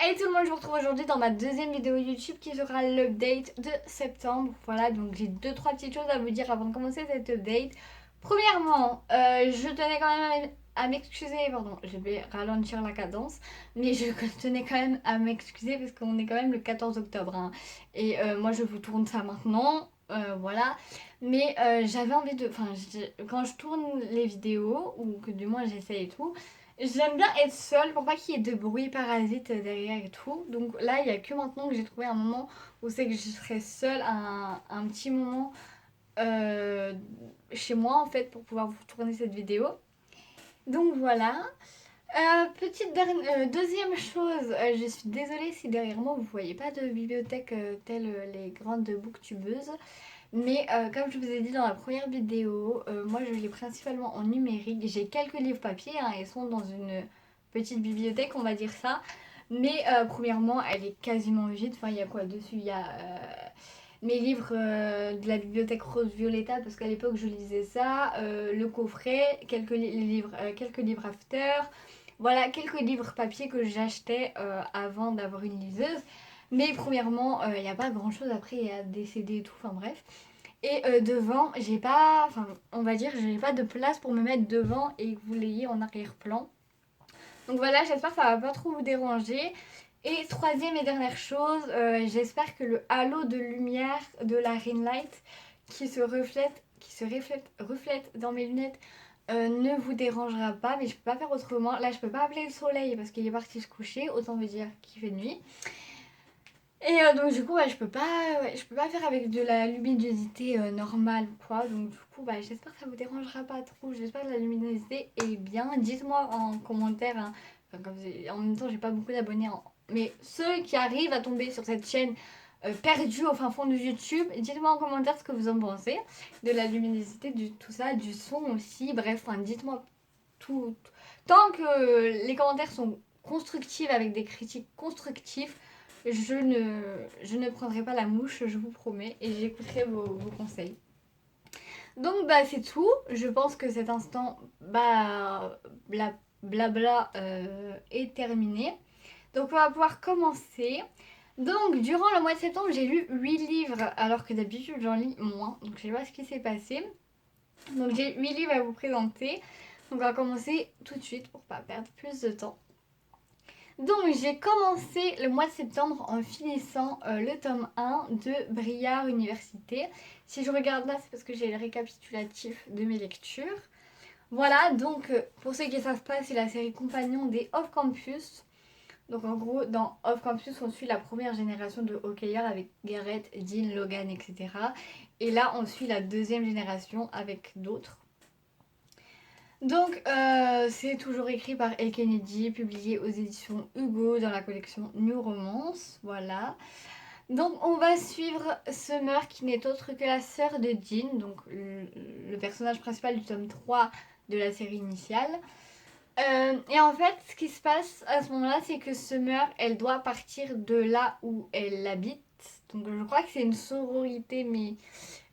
Hey tout le monde, je vous retrouve aujourd'hui dans ma deuxième vidéo YouTube qui sera l'update de septembre. Voilà, donc j'ai deux trois petites choses à vous dire avant de commencer cette update. Premièrement, je tenais quand même à m'excuser, pardon, je vais ralentir la cadence, mais je tenais quand même à m'excuser parce qu'on est quand même le 14 octobre. Hein. Et moi je vous tourne ça maintenant, voilà. Mais j'avais envie de... Enfin, quand je tourne les vidéos, ou que du moins j'essaye et tout, j'aime bien être seule pour pas qu'il y ait de bruit parasite derrière et tout. Donc là, il y a que maintenant que j'ai trouvé un moment où c'est que je serai seule un petit moment euh, chez moi en fait pour pouvoir vous tourner cette vidéo. Donc voilà. Deuxième chose, je suis désolée si derrière moi vous voyez pas de bibliothèque telle les grandes booktubeuses. Mais comme je vous ai dit dans la première vidéo, moi je lis principalement en numérique. J'ai quelques livres papier, hein, ils sont dans une petite bibliothèque, on va dire ça. Mais premièrement, elle est quasiment vide. Enfin, il y a quoi dessus? Il y a mes livres de la bibliothèque Rose Violetta, parce qu'à l'époque je lisais ça. Le coffret, quelques livres after. Voilà, quelques livres papier que j'achetais avant d'avoir une liseuse. Mais premièrement, il n'y a pas grand chose. Après, il y a des CD et tout. Enfin bref. Et devant, j'ai pas, enfin, on va dire, j'ai pas de place pour me mettre devant et que vous l'ayez en arrière-plan. Donc voilà, j'espère que ça va pas trop vous déranger. Et troisième et dernière chose, j'espère que le halo de lumière de la ring light reflète dans mes lunettes ne vous dérangera pas. Mais je peux pas faire autrement. Là, je peux pas appeler le soleil parce qu'il est parti se coucher. Autant vous dire qu'il fait nuit. Et donc du coup je peux pas faire avec de la luminosité normale ou quoi. Donc du coup j'espère que ça vous dérangera pas trop. J'espère que la luminosité est bien. Dites-moi en commentaire. Hein. Enfin, en même temps j'ai pas beaucoup d'abonnés. Hein. Mais ceux qui arrivent à tomber sur cette chaîne perdue au fin fond de YouTube, dites-moi en commentaire ce que vous en pensez. De la luminosité, du tout ça, du son aussi. Bref, enfin, dites-moi tout. Tant que les commentaires sont constructifs avec des critiques constructives, je ne prendrai pas la mouche, je vous promets, et j'écouterai vos conseils. Donc c'est tout. Je pense que cet instant blabla est terminé. Donc on va pouvoir commencer. Donc durant le mois de septembre, j'ai lu 8 livres alors que d'habitude j'en lis moins. Donc je sais pas ce qui s'est passé. Donc j'ai 8 livres à vous présenter. Donc on va commencer tout de suite pour pas perdre plus de temps. Donc j'ai commencé le mois de septembre en finissant le tome 1 de Briard Université. Si je regarde là, c'est parce que j'ai le récapitulatif de mes lectures. Voilà, donc pour ceux qui ne savent pas, c'est la série compagnon des Off Campus. Donc en gros, dans Off Campus, on suit la première génération de hockeyeurs avec Garrett, Dean, Logan, etc. Et là, on suit la deuxième génération avec d'autres. Donc, c'est toujours écrit par El Kennedy, publié aux éditions Hugo dans la collection New Romance. Voilà. Donc, on va suivre Summer, qui n'est autre que la sœur de Dean, donc le personnage principal du tome 3 de la série initiale. Et en fait, ce qui se passe à ce moment-là, c'est que Summer, elle doit partir de là où elle habite. Donc, je crois que c'est une sororité, mais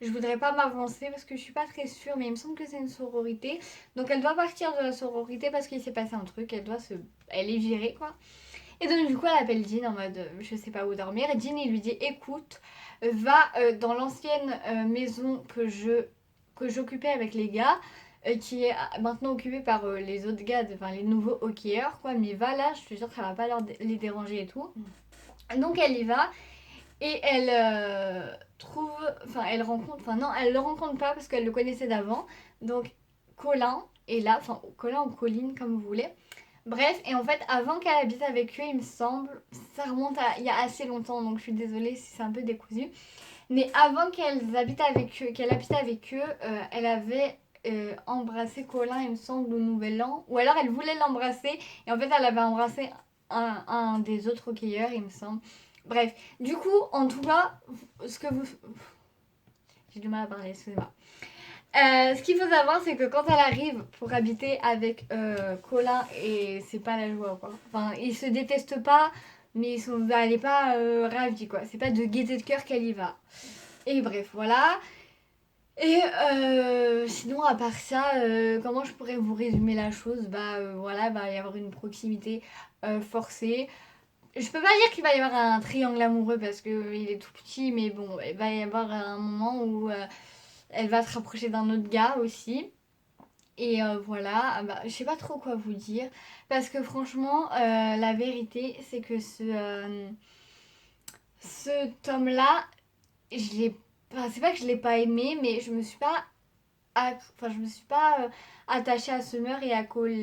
je voudrais pas m'avancer parce que je suis pas très sûre, mais il me semble que c'est une sororité. Donc elle doit partir de la sororité parce qu'il s'est passé un truc, elle est virée quoi. Et donc du coup elle appelle Dean en mode je sais pas où dormir. Et Dean il lui dit écoute, va dans l'ancienne maison que j'occupais avec les gars. Qui est maintenant occupée par les autres gars, enfin les nouveaux hockeyeurs quoi, mais va là, je te jure que ça va pas les déranger et tout. Donc elle y va, et elle trouve, enfin elle rencontre, enfin non, elle le rencontre pas parce qu'elle le connaissait d'avant. Donc Colin est là, enfin Colin ou Colline comme vous voulez. Bref, et en fait avant qu'elle habite avec eux, il me semble, ça remonte à il y a assez longtemps, donc je suis désolée si c'est un peu décousu. Mais avant qu'elle habite avec eux, elle avait embrassé Colin, il me semble, au Nouvel An. Ou alors elle voulait l'embrasser, et en fait elle avait embrassé un des autres hockeyeurs, il me semble. Bref, du coup, en tout cas, ce que vous... J'ai du mal à parler, excusez-moi. Ce qu'il faut savoir, c'est que quand elle arrive pour habiter avec Colin, et c'est pas la joie, quoi. Enfin, ils se détestent pas, mais elle est pas ravie, quoi. C'est pas de gaieté de cœur qu'elle y va. Et bref, voilà. Et sinon, à part ça, comment je pourrais vous résumer la chose? Voilà, va y avoir une proximité forcée. Je peux pas dire qu'il va y avoir un triangle amoureux parce qu'il est tout petit, mais bon, il va y avoir un moment où elle va se rapprocher d'un autre gars aussi. Et voilà, ah bah, je sais pas trop quoi vous dire. Parce que franchement, la vérité, c'est que ce tome-là, je l'ai. Enfin, c'est pas que je l'ai pas aimé, mais je me suis pas. Enfin, je me suis pas attachée à Summer et à Colin.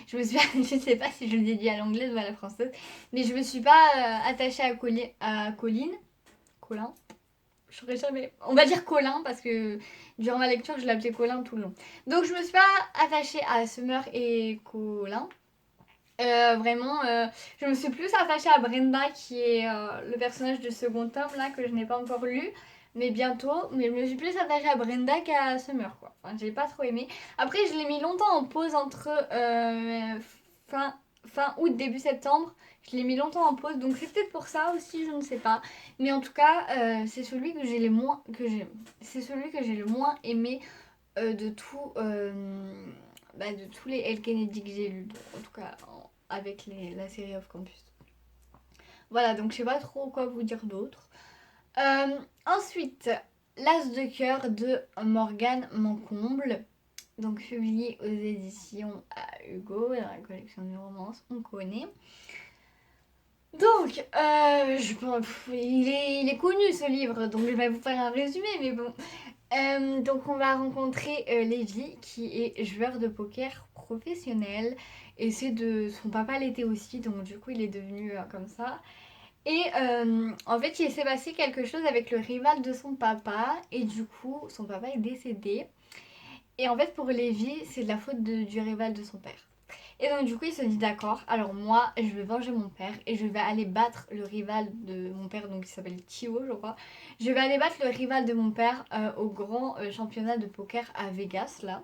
Je me suis pas... Je sais pas si je le dis à l'anglaise ou à la française, mais je me suis pas attachée à Colin. Colin. Je saurais jamais. On va dire Colin parce que durant ma lecture, je l'appelais Colin tout le long. Donc je me suis pas attachée à Summer et Colin. Vraiment, je me suis plus attachée à Brenda qui est le personnage du second tome là que je n'ai pas encore lu. Mais bientôt, mais je me suis plus attachée à Brenda qu'à Summer quoi. Enfin, j'ai pas trop aimé. Après, je l'ai mis longtemps en pause entre fin, fin août, début septembre. Je l'ai mis longtemps en pause, donc c'est peut-être pour ça aussi, je ne sais pas. Mais en tout cas, c'est celui que j'ai le moins c'est celui que j'ai le moins aimé de tout de tous les El Kennedy que j'ai lus. En tout cas, avec la série Off Campus. Voilà, donc je sais pas trop quoi vous dire d'autre. Ensuite, L'As de cœur de Morgane Mancomble. Donc publié aux éditions à Hugo, dans la collection de romances, on connaît. Donc, il est connu ce livre, donc je vais vous faire un résumé, mais bon. Donc on va rencontrer Lévi qui est joueur de poker professionnel et c'est de son papa l'était aussi, donc du coup il est devenu comme ça. Et en fait il s'est passé quelque chose avec le rival de son papa et du coup son papa est décédé. Et en fait pour Lévi c'est de la faute du rival de son père. Et donc du coup il se dit d'accord, alors moi je vais venger mon père et je vais aller battre le rival de mon père, donc il s'appelle Tio je crois. Je vais aller battre le rival de mon père au grand championnat de poker à Vegas là.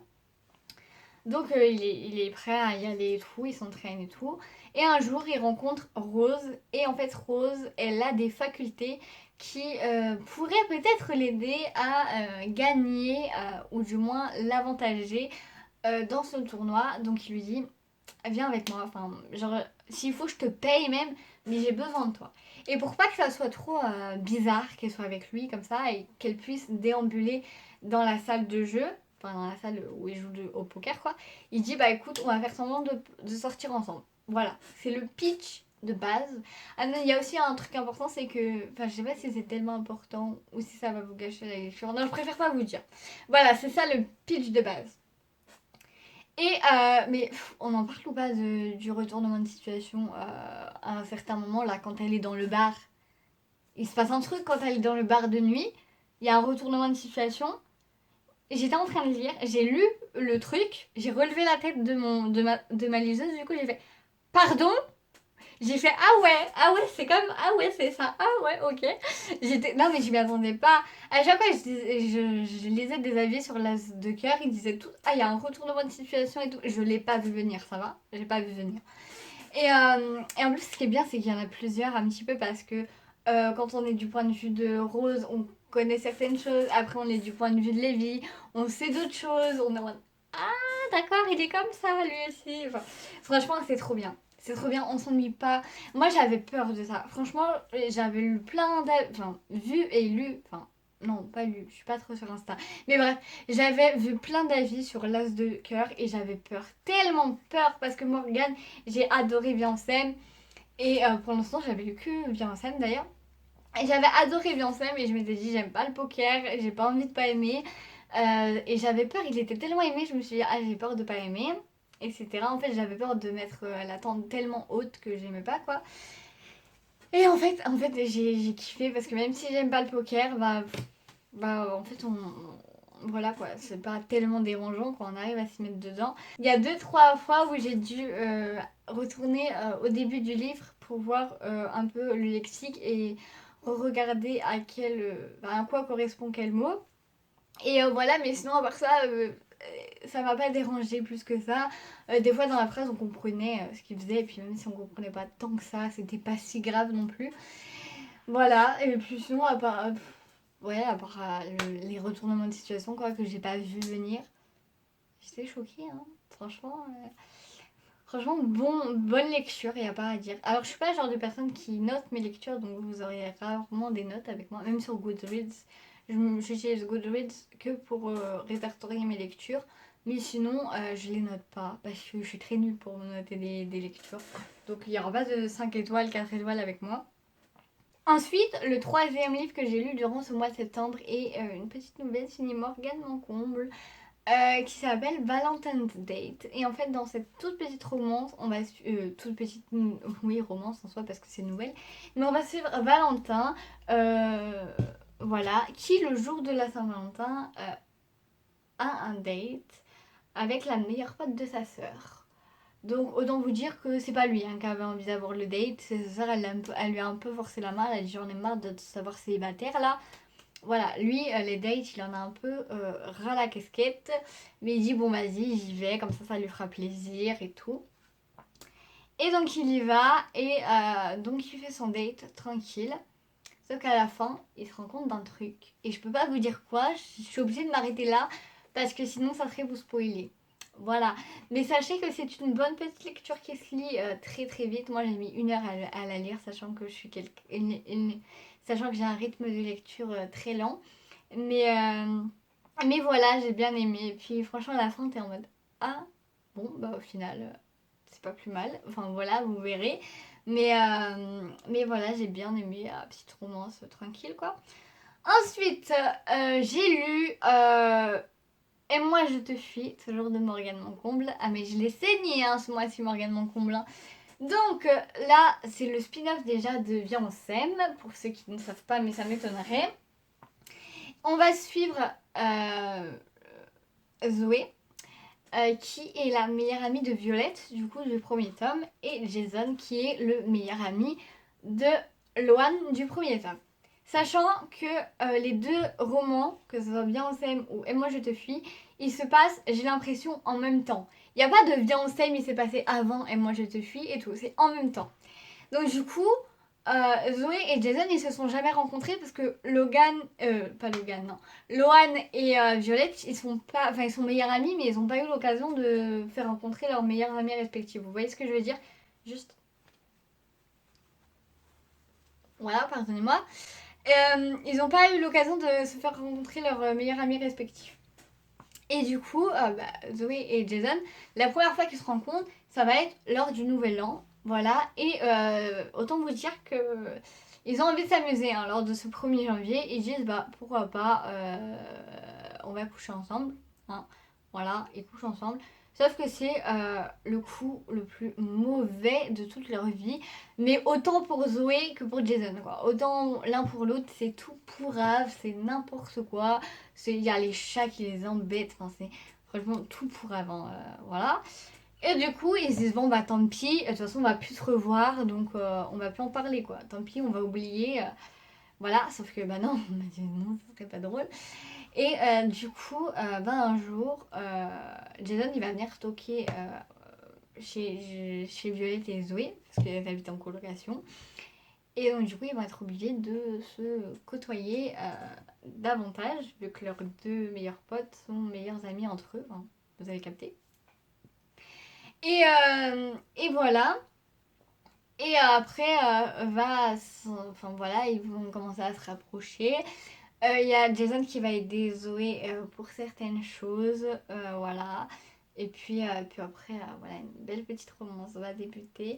Donc il est prêt à y aller et tout, il s'entraîne et tout. Et un jour il rencontre Rose et en fait Rose elle a des facultés qui pourraient peut-être l'aider à gagner ou du moins l'avantager dans ce tournoi. Donc il lui dit viens avec moi, enfin, genre, s'il faut, je te paye même, mais j'ai besoin de toi. Et pour pas que ça soit trop bizarre qu'elle soit avec lui comme ça et qu'elle puisse déambuler dans la salle de jeu, enfin, dans la salle où il joue au poker, quoi, il dit, bah écoute, on va faire semblant de sortir ensemble. Voilà, c'est le pitch de base. Ah non, il y a aussi un truc important, c'est que, enfin, je sais pas si c'est tellement important ou si ça va vous gâcher la lecture. Non, je préfère pas vous dire. Voilà, c'est ça le pitch de base. Et mais on en parle ou pas du retournement de situation à un certain moment là quand elle est dans le bar. Il se passe un truc quand elle est dans le bar de nuit. Il y a un retournement de situation. J'étais en train de lire, j'ai lu le truc, j'ai relevé la tête de ma liseuse, du coup j'ai fait pardon. J'ai fait ah ouais, c'est comme ah ouais, c'est ça, ah ouais, ok. J'étais non mais je m'y attendais pas. À chaque fois je lisais des avis sur l'as de cœur, ils disaient tout ah il y a un retournement de situation et tout. Je l'ai pas vu venir, ça va, j'ai pas vu venir. Et en plus ce qui est bien c'est qu'il y en a plusieurs un petit peu parce que quand on est du point de vue de Rose, on connaît certaines choses. Après on est du point de vue de Lévi, on sait d'autres choses. On est en mode ah d'accord il est comme ça lui aussi. Enfin, franchement c'est trop bien. C'est trop bien, on s'ennuie pas. Moi j'avais peur de ça. Franchement, j'avais lu plein d'avis. Enfin, vu et lu. Enfin, non, pas lu. Je suis pas trop sur Insta. Mais bref, j'avais vu plein d'avis sur l'As de cœur et j'avais peur. Tellement peur parce que Morgane, j'ai adoré Viancem. Et pour l'instant, j'avais lu que Viancem d'ailleurs. Et j'avais adoré Viancem et je m'étais dit, j'aime pas le poker, j'ai pas envie de pas aimer. Et j'avais peur, il était tellement aimé, je me suis dit, ah, j'ai peur de pas aimer, etc. En fait, j'avais peur de mettre l'attente tellement haute que j'aimais pas, quoi. Et en fait j'ai kiffé parce que même si j'aime pas le poker, en fait, voilà quoi, c'est pas tellement dérangeant quand on arrive à s'y mettre dedans. Il y a 2-3 fois où j'ai dû retourner au début du livre pour voir un peu le lexique et regarder à quoi correspond quel mot. Et voilà, mais sinon, à part ça, ça m'a pas dérangé plus que ça. Des fois, dans la phrase, on comprenait ce qu'il faisait, et puis même si on comprenait pas tant que ça, c'était pas si grave non plus. Voilà, et puis sinon, à part les retournements de situation, quoi, que j'ai pas vu venir, j'étais choquée, hein, franchement. Franchement, bonne lecture, il n'y a pas à dire. Alors, je suis pas le genre de personne qui note mes lectures, donc vous aurez rarement des notes avec moi, même sur Goodreads. J'utilise Goodreads que pour répertorier mes lectures, mais sinon, je les note pas parce que je suis très nulle pour noter des lectures. Donc, il n'y aura pas de 5 étoiles, 4 étoiles avec moi. Ensuite, le troisième livre que j'ai lu durant ce mois de septembre est une petite nouvelle signée Morgane Mancomble qui s'appelle Valentine's Date. Et en fait, dans cette toute petite romance, on va toute petite, oui, romance en soi parce que c'est nouvelle, mais on va suivre Valentin, voilà, qui le jour de la Saint-Valentin a un date avec la meilleure pote de sa sœur. Donc autant vous dire que c'est pas lui qui avait envie d'avoir le date, sa sœur elle lui a un peu forcé la main, elle a dit j'en ai marre de savoir célibataire là. Voilà, lui, les dates, il en a un peu ras la casquette. Mais il dit, bon, vas-y, j'y vais, comme ça lui fera plaisir et tout. Et donc, il y va, et donc, il fait son date tranquille. Sauf qu'à la fin, il se rend compte d'un truc. Et je peux pas vous dire quoi, je suis obligée de m'arrêter là, parce que sinon, ça serait vous spoiler. Voilà. Mais sachez que c'est une bonne petite lecture qui se lit très très vite. Moi, j'ai mis 1 heure à la lire, sachant que je suis sachant que j'ai un rythme de lecture très lent. Mais, euh, mais voilà, j'ai bien aimé. Et puis franchement, à la fin, t'es en mode ah, bon, bah au final, c'est pas plus mal. Enfin voilà, vous verrez. Mais voilà, j'ai bien aimé. Petite romance tranquille, quoi. Ensuite, j'ai lu Et moi, je te fuis, toujours de Morgane Mancomble. Ah, mais je l'ai saigné hein, ce mois-ci, Morgane Mancomble. Hein. Donc là, c'est le spin-off déjà de Viens on s'aime, pour ceux qui ne savent pas, mais ça m'étonnerait. On va suivre Zoé, qui est la meilleure amie de Violette, du coup, du premier tome, et Jason, qui est le meilleur ami de Loane, du premier tome. Sachant que les deux romans, que ce soit Bien on s'aime ou Et moi je te fuis, ils se passent, j'ai l'impression, en même temps. Il n'y a pas de Bien on s'aime, il s'est passé avant Et moi je te fuis et tout, c'est en même temps. Donc du coup, Zoé et Jason, ils se sont jamais rencontrés parce que pas Logan, non. Lohan et Violette, ils sont pas, enfin ils sont meilleurs amis, mais ils n'ont pas eu l'occasion de faire rencontrer leurs meilleurs amis respectifs. Vous voyez ce que je veux dire? Juste. Voilà, pardonnez-moi. Ils n'ont pas eu l'occasion de se faire rencontrer leurs meilleurs amis respectifs. Et du coup, Zoé et Jason, la première fois qu'ils se rencontrent, ça va être lors du Nouvel An. Voilà, et autant vous dire que ils ont envie de s'amuser hein, lors de ce 1er janvier. Ils disent, bah pourquoi pas, on va coucher ensemble. Hein. Voilà, ils couchent ensemble. Sauf que c'est le coup le plus mauvais de toute leur vie. Mais autant pour Zoé que pour Jason. Quoi. Autant l'un pour l'autre, c'est tout pourrave, c'est n'importe quoi. Il y a les chats qui les embêtent. Enfin, c'est franchement tout pourrave. Hein, voilà. Et du coup, ils se disent bon bah tant pis, de toute façon on va plus se revoir, donc on va plus en parler quoi. Tant pis, on va oublier. Voilà, sauf que bah non, on a dit non, ce serait pas drôle. Et du coup, un jour, Jason il va venir toquer chez Violette et Zoé, parce qu'elles habitent en colocation. Et donc du coup, ils vont être obligés de se côtoyer davantage, vu que leurs deux meilleurs potes sont meilleurs amis entre eux. Hein, vous avez capté. Et voilà. Et après, enfin voilà, ils vont commencer à se rapprocher. Il y a Jason qui va aider Zoé pour certaines choses, voilà. Et puis après, voilà, une belle petite romance va débuter.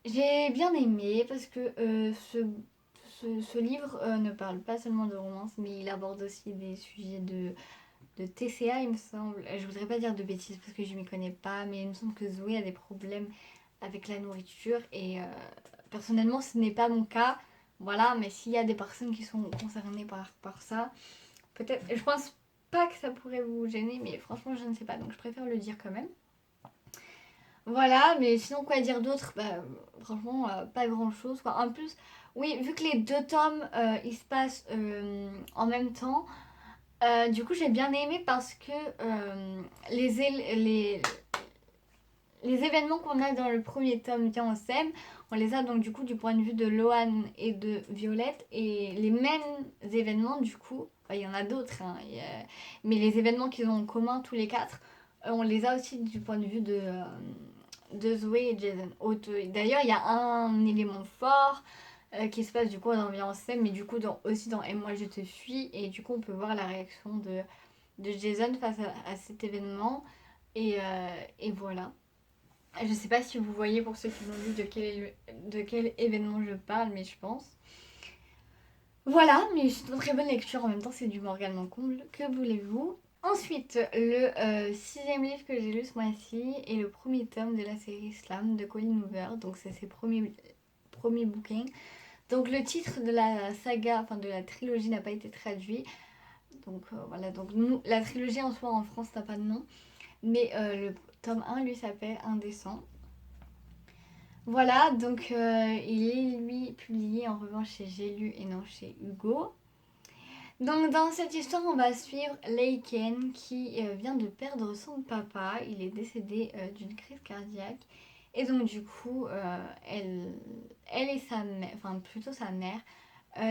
J'ai bien aimé parce que ce livre ne parle pas seulement de romance, mais il aborde aussi des sujets de TCA, il me semble. Je voudrais pas dire de bêtises parce que je m'y connais pas, mais il me semble que Zoé a des problèmes avec la nourriture et personnellement ce n'est pas mon cas. Voilà, mais s'il y a des personnes qui sont concernées par ça, peut-être, je pense pas que ça pourrait vous gêner, mais franchement je ne sais pas, donc je préfère le dire quand même. Voilà, mais sinon quoi dire d'autre franchement pas grand chose. En plus, oui, vu que les deux tomes ils se passent en même temps, du coup j'ai bien aimé parce que les événements qu'on a dans le premier tome Viens on s'aime, on les a donc du coup du point de vue de Lohan et de Violette et les mêmes événements du coup, il y en a d'autres, hein, mais les événements qu'ils ont en commun tous les quatre, on les a aussi du point de vue de Zoé et Jason. D'ailleurs, il y a un élément fort qui se passe du coup dans Violence Sème, mais du coup aussi dans Et moi je te suis. Et du coup, on peut voir la réaction de Jason face à cet événement. Et voilà. Je sais pas si vous voyez pour ceux qui l'ont lu de quel événement je parle, mais je pense. Voilà, mais c'est une très bonne lecture. En même temps, c'est du Morgane Mancomble. Que voulez-vous? Ensuite, le sixième livre que j'ai lu ce mois-ci est le premier tome de la série Slam de Colleen Hoover. Donc, c'est ses premiers bouquins. Donc, le titre de la saga, enfin de la trilogie, n'a pas été traduit. Donc, voilà. Donc, nous, la trilogie en soi en France n'a pas de nom. Mais le tome 1, lui, s'appelle Indécent. Voilà, donc il est lui publié en revanche chez J'ai lu et non chez Hugo. Donc dans cette histoire, on va suivre Laken qui vient de perdre son papa. Il est décédé d'une crise cardiaque. Et donc du coup, elle et sa mère, enfin plutôt sa mère,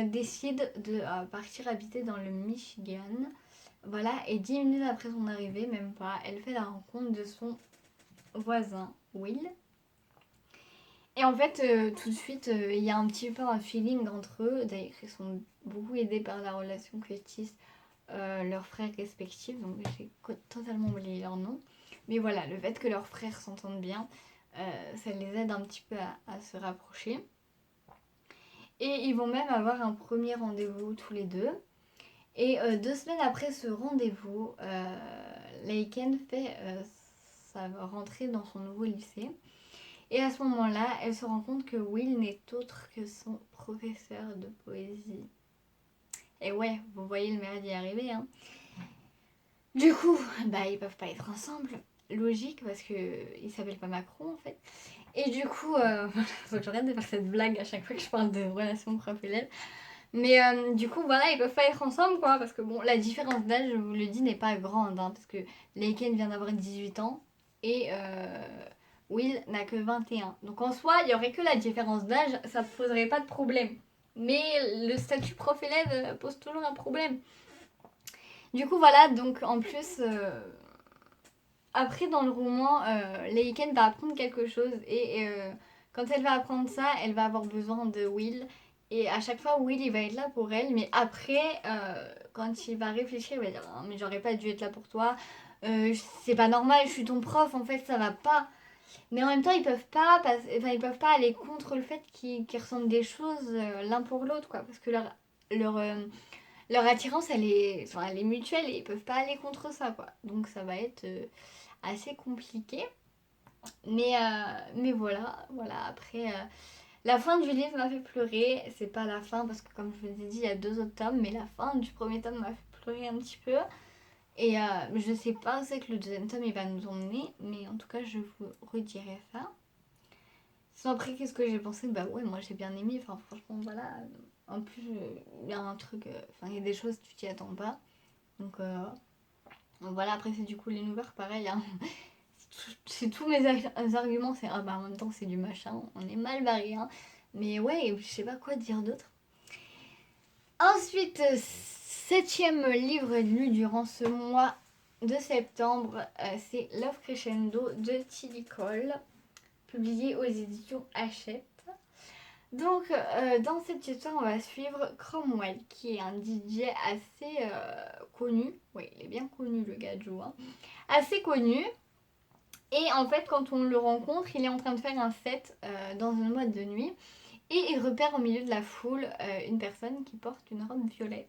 décident de partir habiter dans le Michigan. Voilà, et 10 minutes après son arrivée, même pas, elle fait la rencontre de son voisin Will. Et en fait, tout de suite, il y a un petit peu un feeling entre eux. D'ailleurs, ils sont beaucoup aidés par la relation que tissent leurs frères respectifs. Donc, j'ai totalement oublié leur nom. Mais voilà, le fait que leurs frères s'entendent bien, ça les aide un petit peu à se rapprocher. Et ils vont même avoir un premier rendez-vous tous les deux. Et 2 semaines après ce rendez-vous, Laken fait sa rentrée dans son nouveau lycée. Et à ce moment-là, elle se rend compte que Will n'est autre que son professeur de poésie. Et ouais, vous voyez le merdier arriver, hein. Du coup, bah ils peuvent pas être ensemble. Logique, parce que il s'appelle pas Macron en fait. Et du coup, faut que j'arrête de faire cette blague à chaque fois que je parle de relation prof-élève. Mais du coup, voilà, ils peuvent pas être ensemble, quoi. Parce que bon, la différence d'âge, je vous le dis, n'est pas grande, hein. Parce que Laken vient d'avoir 18 ans. Et Will n'a que 21. Donc en soi, il y aurait que la différence d'âge, ça poserait pas de problème. Mais le statut prof-élève pose toujours un problème. Du coup, voilà, donc en plus, après dans le roman, Laken va apprendre quelque chose. Et quand elle va apprendre ça, elle va avoir besoin de Will. Et à chaque fois, Will, il va être là pour elle. Mais après, quand il va réfléchir, il va dire ah, mais j'aurais pas dû être là pour toi. C'est pas normal, je suis ton prof, en fait, ça va pas. Mais en même temps, ils peuvent pas aller contre le fait qu'ils ressentent des choses l'un pour l'autre, quoi. Parce que leur, euh, leur attirance, elle est mutuelle et ils peuvent pas aller contre ça, quoi. Donc ça va être assez compliqué. Mais voilà. Après, la fin du livre m'a fait pleurer. C'est pas la fin parce que, comme je vous ai dit, il y a 2 autres tomes. Mais la fin du premier tome m'a fait pleurer un petit peu. Et je sais pas où c'est que le deuxième tome il va nous emmener, mais en tout cas je vous redirai ça. Sinon après qu'est-ce que j'ai pensé? Bah ouais moi j'ai bien aimé, enfin franchement voilà. En plus il y a un truc, enfin il y a des choses tu t'y attends pas. Donc voilà après c'est du coup les nouvelles pareil. Hein. C'est tous mes arguments, c'est ah bah en même temps c'est du machin, on est mal barré. Hein. Mais ouais je sais pas quoi dire d'autre. Ensuite, 7e livre lu durant ce mois de septembre, c'est Love Crescendo de Tilly Cole, publié aux éditions Hachette. Donc, dans cette histoire, on va suivre Cromwell, qui est un DJ assez connu. Oui, il est bien connu, le gars de Joe. Hein. Assez connu. Et en fait, quand on le rencontre, il est en train de faire un set dans une boîte de nuit. Et il repère au milieu de la foule une personne qui porte une robe violette.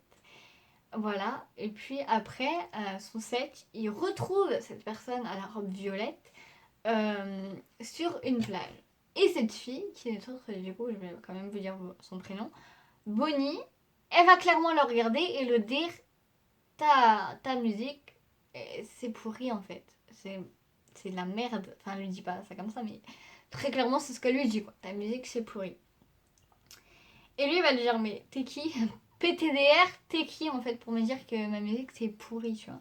Voilà, et puis après son set, il retrouve cette personne à la robe violette sur une plage. Et cette fille, qui est autre, du coup, je vais quand même vous dire son prénom, Bonnie, elle va clairement le regarder et le dire ta musique, c'est pourri en fait. C'est de la merde. Enfin, elle lui dit pas ça comme ça, mais très clairement, c'est ce qu'elle lui dit quoi. Ta musique, c'est pourri. Et lui, il va lui dire mais t'es qui? PTDR, t'es qui en fait pour me dire que ma musique c'est pourri, tu vois.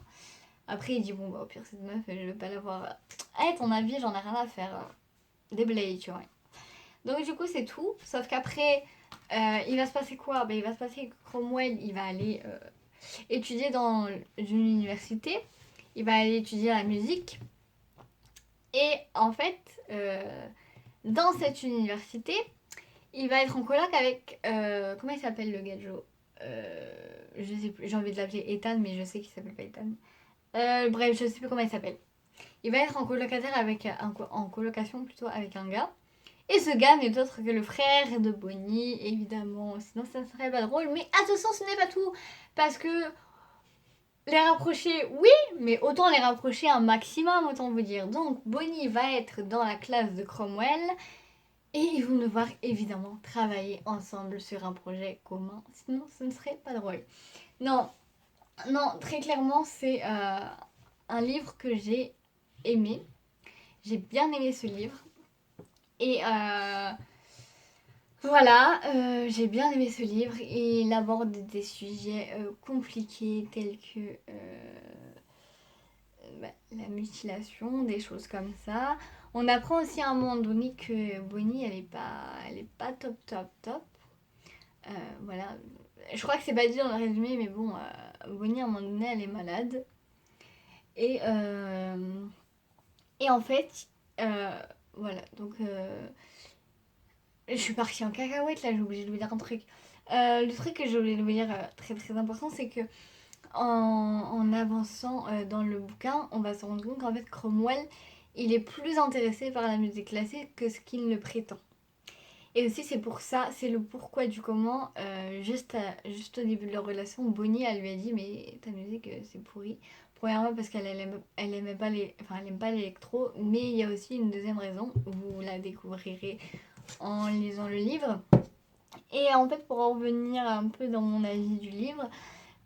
Après, il dit bon, bah au pire, cette meuf, je vais pas l'avoir. Eh, ton avis, j'en ai rien à faire. Déblaye, tu vois. Donc, du coup, c'est tout. Sauf qu'après, il va se passer quoi? Bah, il va se passer que Cromwell, il va aller étudier dans une université. Il va aller étudier la musique. Et en fait, dans cette université, il va être en coloc avec... comment il s'appelle le gars de Joe Je sais plus, j'ai envie de l'appeler Ethan, mais je sais qu'il s'appelle pas Ethan. Bref, je sais plus comment il s'appelle. Il va être en colocataire avec en colocation plutôt avec un gars. Et ce gars n'est autre que le frère de Bonnie, évidemment. Sinon, ça ne serait pas drôle. Mais attention, ce n'est pas tout. Parce que les rapprocher, oui, mais autant les rapprocher un maximum, autant vous dire. Donc, Bonnie va être dans la classe de Cromwell. Et ils vont devoir évidemment travailler ensemble sur un projet commun. Sinon, ce ne serait pas drôle. Non, non, très clairement, c'est un livre que j'ai aimé. J'ai bien aimé ce livre. Et voilà, j'ai bien aimé ce livre. Et il aborde des sujets compliqués tels que la mutilation, des choses comme ça. On apprend aussi à un moment donné que Bonnie, elle est pas top, top, top. Voilà. Je crois que c'est pas dit dans le résumé, mais bon, Bonnie, à un moment donné, elle est malade. Et, et en fait, voilà, donc je suis partie en cacahuète là, j'ai oublié de vous dire un truc. Le truc que j'ai oublié de vous dire très très important, c'est que en avançant dans le bouquin, on va se rendre compte qu'en fait Cromwell, il est plus intéressé par la musique classique que ce qu'il ne prétend. Et aussi c'est pour ça, c'est le pourquoi du comment, juste au début de leur relation, Bonnie elle lui a dit mais ta musique c'est pourri. Premièrement parce elle aimait pas enfin elle aime pas l'électro, mais il y a aussi une deuxième raison, vous la découvrirez en lisant le livre. Et en fait pour en revenir un peu dans mon avis du livre,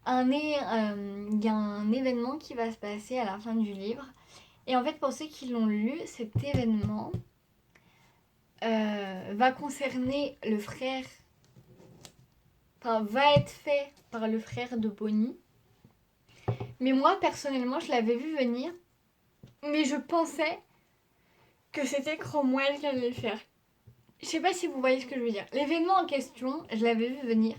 il y a un événement qui va se passer à la fin du livre. Et en fait pour ceux qui l'ont lu, cet événement va concerner le frère, enfin va être fait par le frère de Bonnie. Mais moi personnellement je l'avais vu venir, mais je pensais que c'était Cromwell qui allait le faire. Je sais pas si vous voyez ce que je veux dire. L'événement en question, je l'avais vu venir,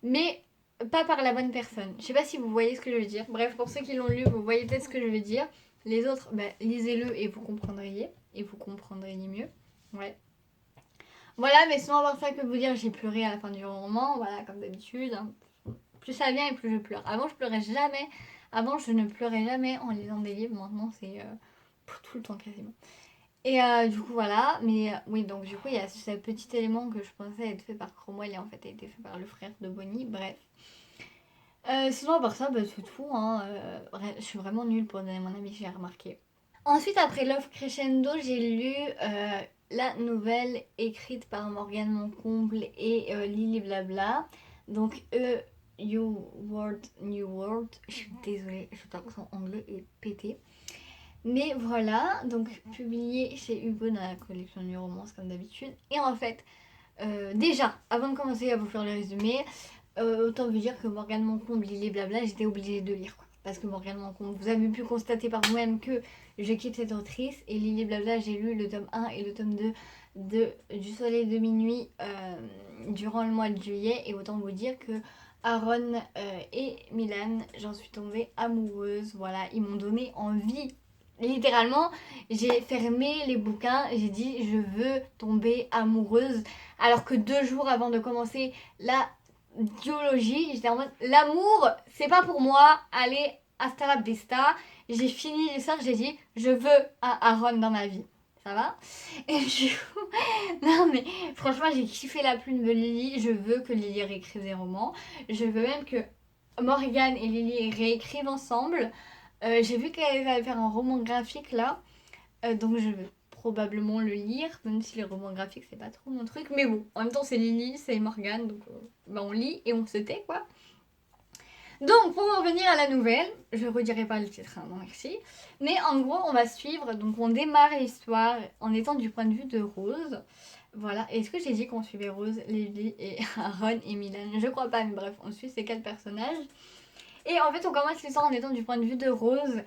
mais pas par la bonne personne. Je sais pas si vous voyez ce que je veux dire. Bref, pour ceux qui l'ont lu, vous voyez peut-être ce que je veux dire. Les autres, bah, lisez-le et vous comprendriez. Et vous comprendriez mieux. Ouais. Voilà, mais sinon, à part ça, que vous dire, j'ai pleuré à la fin du roman. Voilà, comme d'habitude. Hein. Plus ça vient et plus je pleure. Avant, je pleurais jamais. Avant, je ne pleurais jamais en lisant des livres. Maintenant, c'est tout le temps quasiment. Et du coup, voilà. Mais oui, donc du coup, il y a ce petit élément que je pensais être fait par Cromwell et en fait a été fait par le frère de Bonnie. Bref. Sinon, à part ça, bah, c'est tout. Hein. Je suis vraiment nulle pour donner mon avis, j'ai remarqué. Ensuite, après Love Crescendo, j'ai lu la nouvelle écrite par Morgane Moncomble et Lily Blabla. Donc, You World, New World. Je suis désolée, je trouve que son anglais est pété. Mais voilà, donc publié chez Hugo dans la collection New Romance comme d'habitude. Et en fait, déjà, avant de commencer à vous faire le résumé, autant vous dire que Morgane Moncomble, Lily Blabla, j'étais obligée de lire. Quoi. Parce que Morgane Moncomble, vous avez pu constater par vous-même que je quitte cette autrice. Et Lily Blabla, j'ai lu le tome 1 et le tome 2 de Du Soleil de Minuit durant le mois de juillet. Et autant vous dire que Aaron et Milan, j'en suis tombée amoureuse. Voilà, ils m'ont donné envie. Littéralement, j'ai fermé les bouquins, j'ai dit je veux tomber amoureuse. Alors que 2 jours avant de commencer la biologie, j'étais en mode l'amour, c'est pas pour moi. Allez, hasta la vista. J'ai fini l'histoire, j'ai dit je veux un Aaron dans ma vie. Ça va? Et du coup, non mais franchement, j'ai kiffé la plume de Lily. Je veux que Lily réécrive des romans. Je veux même que Morgane et Lily réécrivent ensemble. J'ai vu qu'elle allait faire un roman graphique là. Donc je vais probablement le lire, même si les romans graphiques c'est pas trop mon truc. Mais bon, en même temps c'est Lily, c'est Morgane, donc bah, on lit et on se tait quoi. Donc pour en revenir à la nouvelle, je redirai pas le titre, hein, non merci. Mais en gros on va suivre, donc on démarre l'histoire en étant du point de vue de Rose. Voilà, est-ce que j'ai dit qu'on suivait Rose, Lily et Aaron et Milan? Je crois pas, mais bref, on suit ces 4 personnages. Et en fait on commence l'histoire en étant du point de vue de Rose.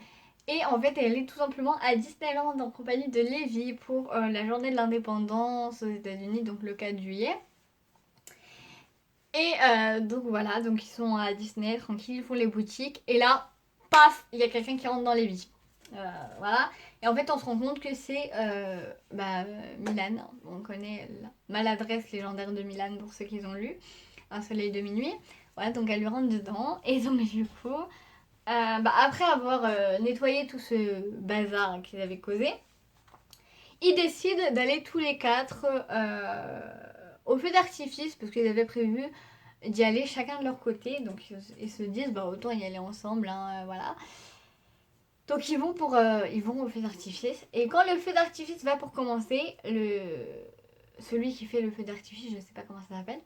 Et en fait, elle est tout simplement à Disneyland en compagnie de Levi pour la journée de l'indépendance aux États-Unis, donc le 4 juillet. Et donc voilà, donc ils sont à Disney, tranquilles, ils font les boutiques. Et là, paf, il y a quelqu'un qui rentre dans Levi. Voilà. Et en fait, on se rend compte que c'est Milan. On connaît la maladresse légendaire de Milan pour ceux qui ont lu Un soleil de minuit. Voilà, donc elle lui rentre dedans. Et donc, du coup, après avoir nettoyé tout ce bazar qu'ils avaient causé, ils décident d'aller tous les quatre au feu d'artifice parce qu'ils avaient prévu d'y aller chacun de leur côté. Donc ils se disent autant y aller ensemble, hein, voilà. Donc ils vont au feu d'artifice. Et quand le feu d'artifice va pour commencer, celui qui fait le feu d'artifice, je sais pas comment ça s'appelle,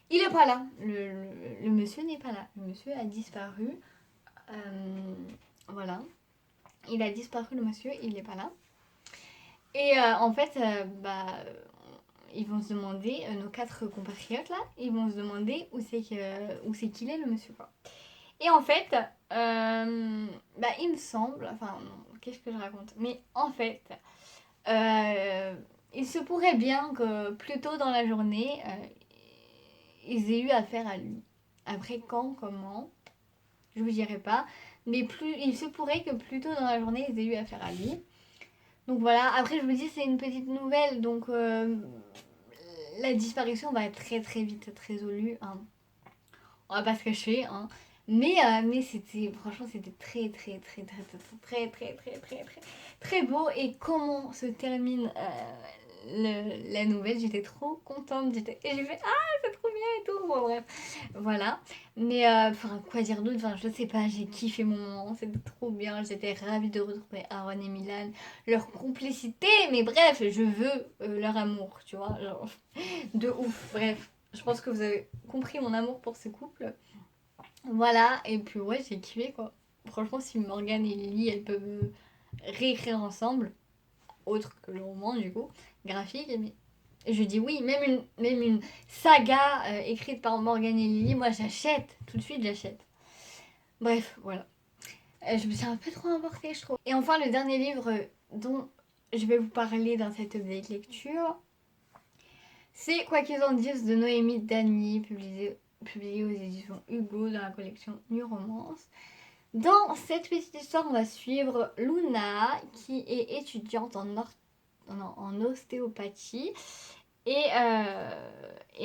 il est pas là. Le monsieur n'est pas là. Le monsieur a disparu. Voilà. Il a disparu, le monsieur, il n'est pas là. Et en fait, ils vont se demander, nos quatre compatriotes là, ils vont se demander où c'est qu'il est le monsieur, quoi. Et en fait, il me semble, enfin non, qu'est-ce que je raconte? Mais en fait, il se pourrait bien que plus tôt dans la journée, ils aient eu affaire à lui. Après quand, comment, je vous dirai pas. Mais il se pourrait que plus tôt dans la journée, ils aient eu affaire à lui. Donc voilà, après je vous dis c'est une petite nouvelle, donc la disparition va être très très vite résolue, hein. On va pas se cacher, hein. Mais c'était, franchement c'était très très très très très très très très très très très beau. Et comment se termine la nouvelle, j'étais trop contente, et j'ai fait c'est trop bien et tout, bon bref, voilà. Mais quoi dire d'autre, je sais pas, j'ai kiffé mon moment, c'était trop bien, j'étais ravie de retrouver Aaron et Milan, leur complicité, mais bref, je veux leur amour, tu vois, genre, de ouf, bref. Je pense que vous avez compris mon amour pour ce couple. Voilà, et puis ouais, j'ai kiffé quoi. Franchement, si Morgane et Lily, elles peuvent réécrire ensemble, autre que le roman du coup, graphique, mais je dis oui, même une saga écrite par Morgane et Lily, moi j'achète, tout de suite j'achète. Bref, voilà. Je me suis un peu trop emportée, je trouve. Et enfin, le dernier livre dont je vais vous parler dans cette update lecture, c'est Quoi qu'ils en disent de Noémie Dany, publié aux éditions Hugo dans la collection New Romance. Dans cette petite histoire, on va suivre Luna, qui est étudiante en ostéopathie. Et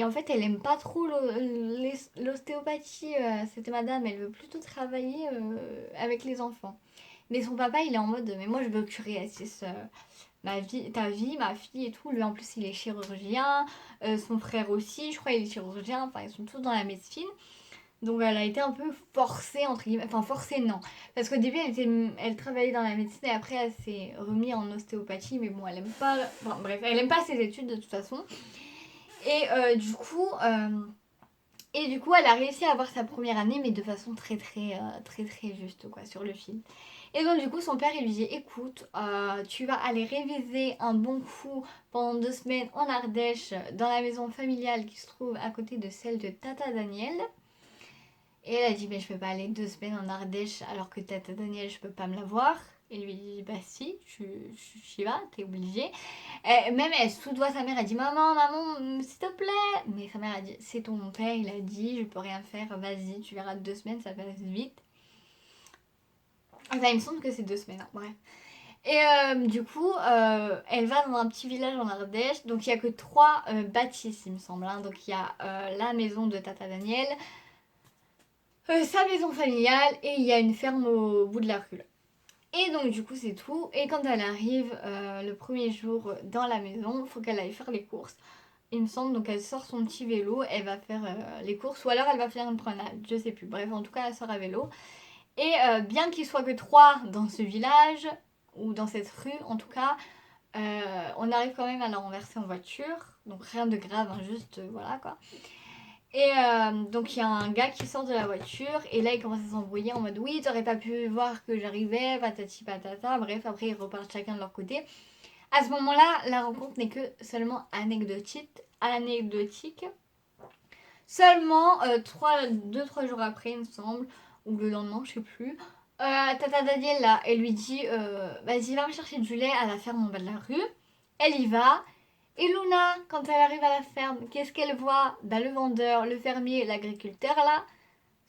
en fait, elle aime pas trop l'ostéopathie, cette madame. Elle veut plutôt travailler avec les enfants. Mais son papa, il est en mode, mais moi, je veux que tu réassisses ta vie, ma fille et tout. Lui, en plus, il est chirurgien. Son frère aussi, je crois, il est chirurgien. Enfin, ils sont tous dans la médecine. Donc elle a été un peu forcée, entre guillemets. Enfin, forcée, non. Parce qu'au début, elle travaillait dans la médecine et après, elle s'est remise en ostéopathie. Mais bon, elle aime pas... Enfin, bref, elle aime pas ses études de toute façon. Et du coup, elle a réussi à avoir sa première année, mais de façon très, très, très, très juste, quoi, sur le film. Et donc, du coup, son père, il lui dit, écoute, tu vas aller réviser un bon coup pendant 2 semaines en Ardèche, dans la maison familiale qui se trouve à côté de celle de Tata Daniel. Et elle a dit, mais je peux pas aller 2 semaines en Ardèche alors que Tata Daniel, je peux pas me la voir. Et lui dit, bah si, tu y vas, t'es obligée. Même elle soudoie sa mère, elle dit, maman, s'il te plaît. Mais sa mère a dit, c'est ton père, il a dit, je peux rien faire, vas-y, tu verras 2 semaines, ça passe vite. Enfin, il me semble que c'est 2 semaines, hein, bref. Et du coup, elle va dans un petit village en Ardèche. Donc il n'y a que 3 bâtisses, il me semble, hein. Donc il y a la maison de Tata Daniel, sa maison familiale, et il y a une ferme au bout de la rue. Et donc du coup c'est tout. Et quand elle arrive le premier jour dans la maison, il faut qu'elle aille faire les courses. Il me semble, donc elle sort son petit vélo, elle va faire les courses, ou alors elle va faire une promenade, je sais plus. Bref, en tout cas elle sort à vélo. Et bien qu'il soit que 3 dans ce village, ou dans cette rue en tout cas, on arrive quand même à la renverser en voiture. Donc rien de grave, hein, juste voilà quoi. Et donc il y a un gars qui sort de la voiture et là il commence à s'embrouiller en mode oui t'aurais pas pu voir que j'arrivais, patati patata, bref après ils repartent chacun de leur côté. À ce moment-là la rencontre n'est que seulement anecdotique. Seulement 2-3 jours après il me semble, ou le lendemain je sais plus, Tata Daniel là elle lui dit vas-y va me chercher du lait à la ferme en bas de la rue. Elle y va. Et Luna, quand elle arrive à la ferme, qu'est-ce qu'elle voit? Le vendeur, le fermier, l'agriculteur là,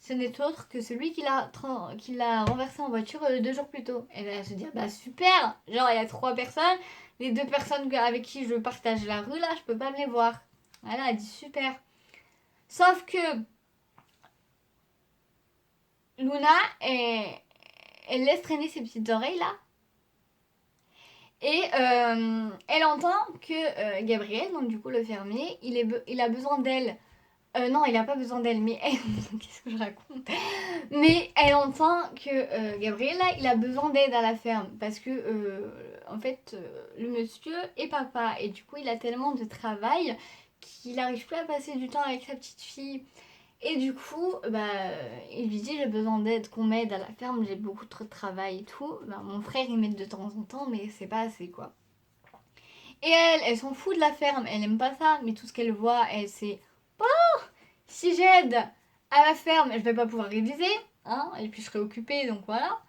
ce n'est autre que celui qui l'a renversé en voiture 2 jours plus tôt. Et là, elle se dit, bah super, genre il y a 3 personnes, les 2 personnes avec qui je partage la rue là, je peux pas me les voir. Voilà, elle dit super. Sauf que Luna, elle laisse traîner ses petites oreilles là. Et elle entend que Gabriel, donc du coup le fermier, il a besoin d'elle. Non, il a pas besoin d'elle, mais elle... Qu'est-ce que je raconte? Mais elle entend que Gabriel, là, il a besoin d'aide à la ferme. Parce que, en fait, le monsieur est papa. Et du coup, il a tellement de travail qu'il n'arrive plus à passer du temps avec sa petite fille. Et du coup, bah, il lui dit j'ai besoin d'aide, qu'on m'aide à la ferme, j'ai beaucoup trop de travail et tout. Bah, mon frère il m'aide de temps en temps, mais c'est pas assez quoi. Et elle s'en fout de la ferme, elle aime pas ça, mais tout ce qu'elle voit, elle c'est si j'aide à la ferme, je vais pas pouvoir réviser, hein, et puis je serai occupée, donc voilà.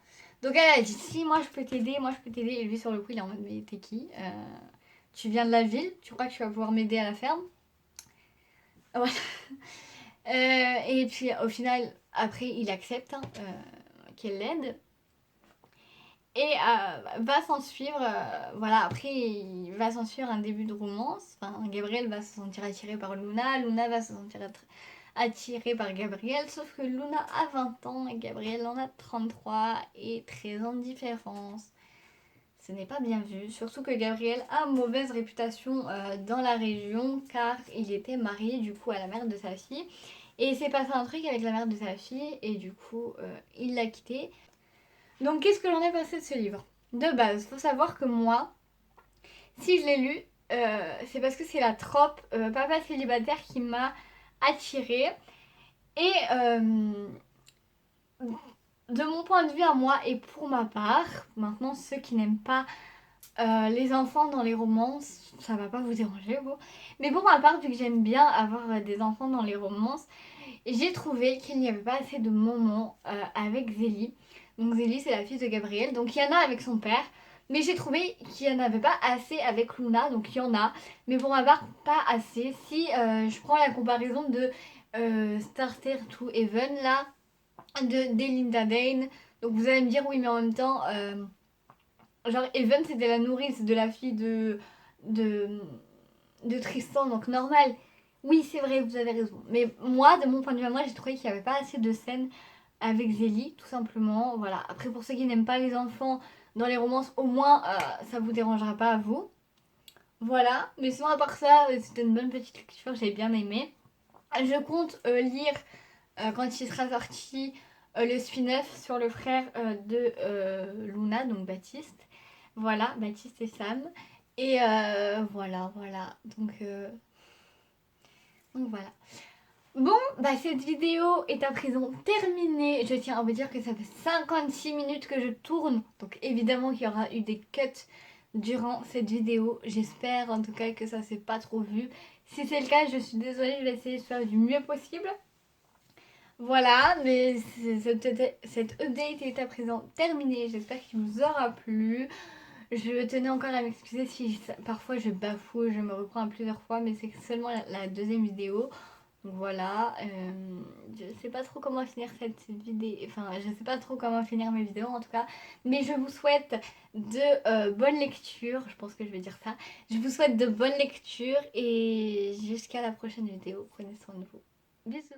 Donc elle a dit si moi je peux t'aider, moi je peux t'aider. Et lui sur le coup il est en mode mais t'es qui Tu viens de la ville, tu crois que tu vas pouvoir m'aider à la ferme? Voilà. Et puis au final, après, il accepte qu'elle l'aide. Et va s'en suivre, voilà, après, il va s'en suivre un début de romance. Enfin, Gabriel va se sentir attiré par Luna, Luna va se sentir attirée par Gabriel, sauf que Luna a 20 ans et Gabriel en a 33 et 13 ans de différence. Ce n'est pas bien vu, surtout que Gabriel a mauvaise réputation dans la région car il était marié du coup à la mère de sa fille. Et il s'est passé un truc avec la mère de sa fille et du coup il l'a quitté. Donc qu'est-ce que j'en ai pensé de ce livre? De base, faut savoir que moi, si je l'ai lu, c'est parce que c'est la trope papa célibataire qui m'a attirée. Et de mon point de vue à moi et pour ma part, maintenant ceux qui n'aiment pas les enfants dans les romances, ça va pas vous déranger vous. Mais pour ma part, vu que j'aime bien avoir des enfants dans les romances, j'ai trouvé qu'il n'y avait pas assez de moments avec Zélie. Donc Zélie, c'est la fille de Gabriel. Donc il y en a avec son père. Mais j'ai trouvé qu'il n'y en avait pas assez avec Luna. Donc il y en a. Mais pour ma part, pas assez. Si je prends la comparaison de Starter to Heaven, là, d'Elinda Dane. Donc vous allez me dire, oui, mais en même temps, genre Heaven, c'était la nourrice de la fille de, de Tristan. Donc normal. Oui, c'est vrai, vous avez raison. Mais moi, de mon point de vue à moi, j'ai trouvé qu'il n'y avait pas assez de scènes avec Zélie, tout simplement. Voilà. Après, pour ceux qui n'aiment pas les enfants dans les romances, au moins, ça vous dérangera pas à vous. Voilà. Mais sinon, à part ça, c'était une bonne petite lecture, j'ai bien aimé. Je compte lire, quand il sera sorti, le spin-off sur le frère de Luna, donc Baptiste. Voilà, Baptiste et Sam. Et voilà. Donc voilà. Bon, bah cette vidéo est à présent terminée. Je tiens à vous dire que ça fait 56 minutes que je tourne. Donc évidemment qu'il y aura eu des cuts durant cette vidéo. J'espère en tout cas que ça s'est pas trop vu. Si c'est le cas, je suis désolée, je vais essayer de faire du mieux possible. Voilà, mais cette update est à présent terminée. J'espère qu'il vous aura plu. Je tenais encore à m'excuser si parfois je bafoue, je me reprends à plusieurs fois, mais c'est seulement la deuxième vidéo. Donc voilà, je sais pas trop comment finir cette vidéo, enfin je sais pas trop comment finir mes vidéos en tout cas, mais je vous souhaite de bonnes lectures, je pense que je vais dire ça. Je vous souhaite de bonnes lectures et jusqu'à la prochaine vidéo, prenez soin de vous. Bisous.